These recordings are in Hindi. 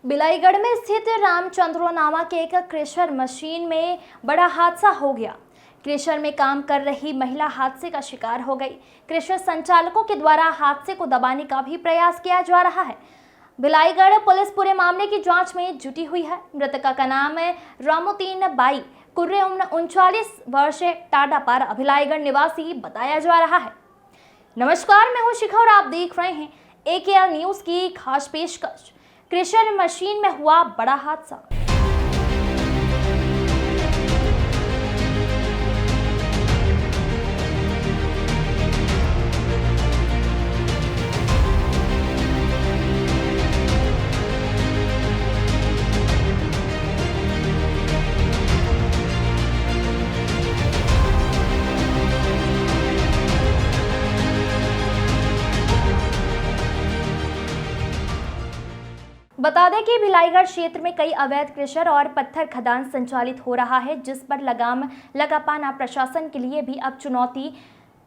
बिलाईगढ़ में स्थित रामचंद्रो नामक एक क्रेशर मशीन में बड़ा हादसा हो गया। क्रेशर में काम कर रही महिला हादसे का शिकार हो गई। क्रेशर संचालकों के द्वारा हादसे को दबाने का भी प्रयास किया जा रहा है। बिलाईगढ़ पुलिस पूरे मामले की जांच में जुटी हुई है। मृतका का नाम है रामोतीन बाई कुर्रे, उम्र 39 वर्ष, टाडापारा बिलाईगढ़ निवासी बताया जा रहा है। नमस्कार, मैं हूं शिखा और आप देख रहे हैं AKR न्यूज की खास पेशकश। क्रेशर मशीन में हुआ बड़ा हादसा। बता दें कि बिलाईगढ़ क्षेत्र में कई अवैध क्रेशर और पत्थर खदान संचालित हो रहा है, जिस पर लगाम लगा पाना प्रशासन के लिए भी अब चुनौती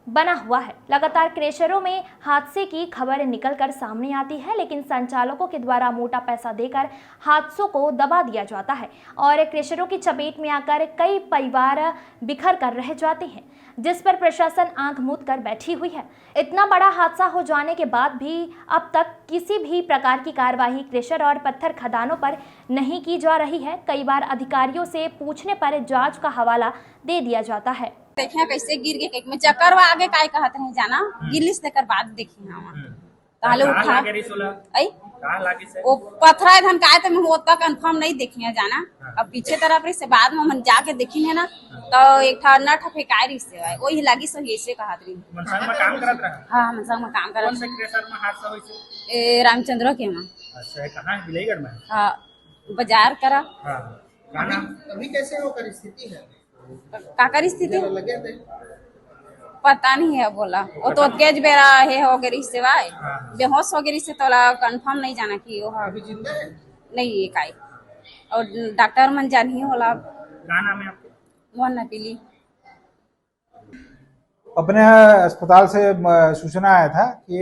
बना हुआ है। लगातार क्रेशरों में हादसे की खबर निकलकर सामने आती है, लेकिन संचालकों के द्वारा मोटा पैसा देकर हादसों को दबा दिया जाता है और क्रेशरों की चपेट में आकर कई परिवार बिखर कर रह जाते हैं, जिस पर प्रशासन आंख मूंद कर बैठी हुई है। इतना बड़ा हादसा हो जाने के बाद भी अब तक किसी भी प्रकार की कार्रवाई क्रेशर और पत्थर खदानों पर नहीं की जा रही है। कई बार अधिकारियों से पूछने पर जांच का हवाला दे दिया जाता है। देखे कैसे गिर के केक में चक्कर वा आगे काय कहते हैं जाना गिलिस देकर बाद देखी हम ताले उठा आई वो पथरा धन काय तो हम ओता कंफर्म नहीं देखी है जाना। अब पीछे तरफ से बाद में हम जाके देखी है ना तो एक था नट फेकाई रही से है वही लगी सही ऐसे कहत रही मनसांग में काम करत रहा। हां मनसांग में काम करत। कौन से क्रेशर में हादसा होई से? ए रामचंद्र के में। अच्छा, कहां है? बिलाईगढ़ में। हां बाजार करा। हां, का नाम? अभी कैसे होकर स्थिति है? काकर स्थिति लगे थे पता नहीं है बोला वो तो तेज बेरा है हो गई सिवाय बेहोश हो गई से तो कंफर्म नहीं जाना कि वो अभी जिंदा है नहीं है काई और डॉक्टर मन जान ही होला। का नाम है आपके? मोहन नपीली। अपने अस्पताल से सूचना आया था कि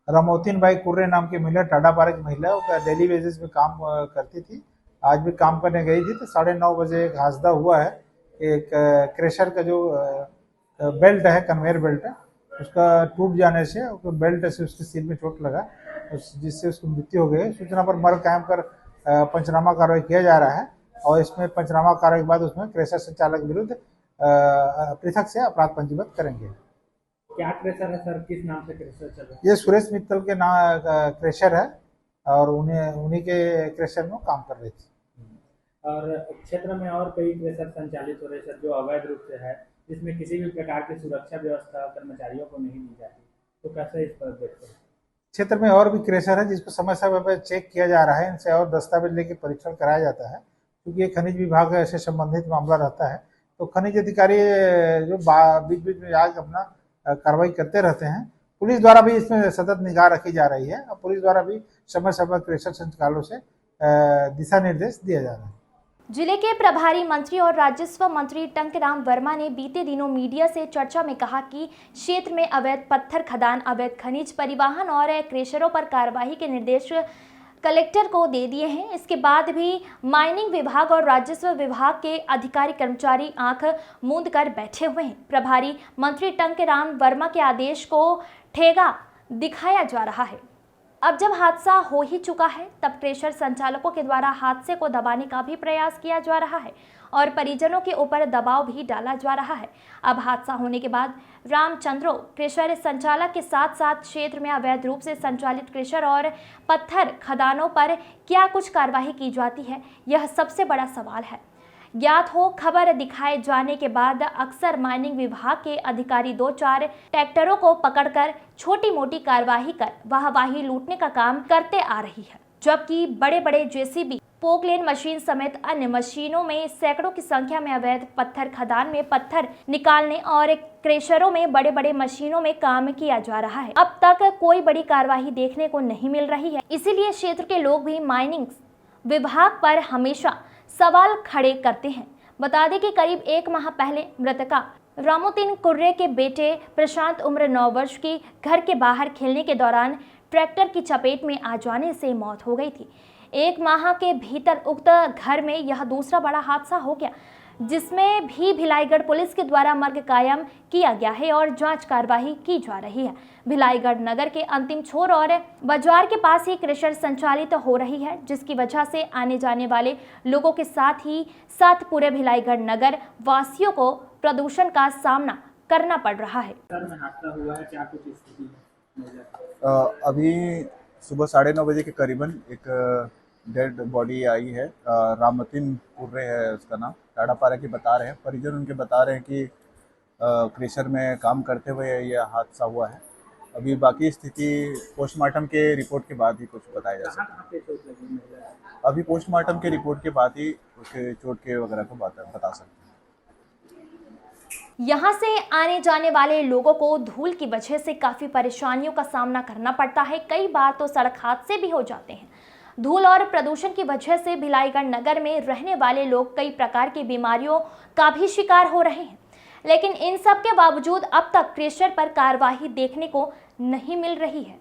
रामोतीन बाई कुर्रे नाम की महिला, टाडापारा की महिला, वो डेली बेसिस पे काम करती थी। आज भी काम करने गई थी तो 9:30 बजे एक हादसा हुआ है। एक क्रेशर का जो बेल्ट है, कन्वेयर बेल्ट है, उसका टूट जाने से बेल्ट से उसके सिर में चोट लगा, जिससे उसकी मृत्यु हो गई। सूचना पर मर्ग कायम कर पंचनामा कार्रवाई किया जा रहा है और इसमें पंचनामा कार्रवाई के बाद उसमें क्रेशर संचालक विरुद्ध पृथक से अपराध पंजीबद्ध करेंगे। क्या क्रेशर है सर? किस नाम से क्रेशर चल रहा है? ये सुरेश मित्तल के नाम क्रेशर है और उन्हीं के क्रेशर में काम कर रही थी। और क्षेत्र में और कई क्रेशर संचालित हो रहे सर, जो अवैध रूप से है, जिसमें किसी भी प्रकार की सुरक्षा व्यवस्था कर्मचारियों को नहीं दी जाती, तो कैसे इस पर देखते हैं? क्षेत्र में और भी क्रेशर है जिसको समय समय पर चेक किया जा रहा है, इनसे और दस्तावेज लेके परीक्षण कराया जाता है, क्योंकि ये खनिज विभाग से संबंधित मामला रहता है। तो खनिज अधिकारी जो बीच बीच में आज अपना कार्रवाई करते रहते हैं। पुलिस द्वारा भी इसमें सतत निगाह रखी जा रही है और पुलिस द्वारा भी समय समय क्रेशर संचालकों से दिशा निर्देश दिया जा रहा है। जिले के प्रभारी मंत्री और राजस्व मंत्री टंकराम वर्मा ने बीते दिनों मीडिया से चर्चा में कहा कि क्षेत्र में अवैध पत्थर खदान, अवैध खनिज परिवहन और क्रेशरों पर कार्रवाई के निर्देश कलेक्टर को दे दिए हैं। इसके बाद भी माइनिंग विभाग और राजस्व विभाग के अधिकारी कर्मचारी आंख मूंद कर बैठे हुए हैं। प्रभारी मंत्री टंकराम वर्मा के आदेश को ठेगा दिखाया जा रहा है। अब जब हादसा हो ही चुका है, तब क्रेशर संचालकों के द्वारा हादसे को दबाने का भी प्रयास किया जा रहा है और परिजनों के ऊपर दबाव भी डाला जा रहा है। अब हादसा होने के बाद रामचंद्रो क्रेशर संचालक के साथ साथ क्षेत्र में अवैध रूप से संचालित क्रेशर और पत्थर खदानों पर क्या कुछ कार्रवाई की जाती है, यह सबसे बड़ा सवाल है। ज्ञात हो, खबर दिखाए जाने के बाद अक्सर माइनिंग विभाग के अधिकारी 2-4 ट्रैक्टरों को पकड़कर छोटी मोटी कार्रवाई कर वाहवाही लूटने का काम करते आ रही है, जबकि बड़े बड़े JCB, पोकलेन मशीन समेत अन्य मशीनों में सैकड़ों की संख्या में अवैध पत्थर खदान में पत्थर निकालने और क्रेशरों में बड़े बड़े मशीनों में काम किया जा रहा है। अब तक कोई बड़ी कार्रवाई देखने को नहीं मिल रही है, इसीलिए क्षेत्र के लोग भी माइनिंग विभाग पर हमेशा सवाल खड़े करते हैं। बता दें कि करीब 1 माह पहले मृतका रामोतीन कुर्रे के बेटे प्रशांत, उम्र 9 वर्ष की, घर के बाहर खेलने के दौरान ट्रैक्टर की चपेट में आ जाने से मौत हो गई थी। 1 माह के भीतर उक्त घर में यह दूसरा बड़ा हादसा हो गया, जिसमें भी भिलाईगढ़ पुलिस के द्वारा मर्ग कायम किया गया है और जांच कार्यवाही की जा रही है। भिलाईगढ़ नगर के अंतिम छोर और बाजार के पास ही क्रशर संचालित हो रही है, जिसकी वजह से आने जाने वाले लोगों के साथ ही साथ पूरे भिलाईगढ़ नगर वासियों को प्रदूषण का सामना करना पड़ रहा है। सर में हादसा हुआ है, क्या कुछ स्थिति है? अभी सुबह 9:30 बजे के करीबन एक डेड बॉडी आई है। रामतीन कुर्रे है उसका नाम, टाढ़ापारा की बता रहे हैं। परिजन उनके बता रहे हैं कि क्रेशर में काम करते हुए यह हादसा हुआ है। अभी बाकी स्थिति पोस्टमार्टम के रिपोर्ट के बाद ही कुछ बताया जा सकता कहाँ पे चोट लगी महिला है? है। अभी पोस्टमार्टम के रिपोर्ट के बाद ही उसके चोट के वगैरह को बता सकते हैं। यहाँ से आने जाने वाले लोगों को धूल की वजह से काफी परेशानियों का सामना करना पड़ता है। कई बार तो सड़क हादसे भी हो जाते हैं। धूल और प्रदूषण की वजह से भिलाईगढ़ नगर में रहने वाले लोग कई प्रकार की बीमारियों का भी शिकार हो रहे हैं, लेकिन इन सब के बावजूद अब तक क्रेशर पर कार्रवाई देखने को नहीं मिल रही है।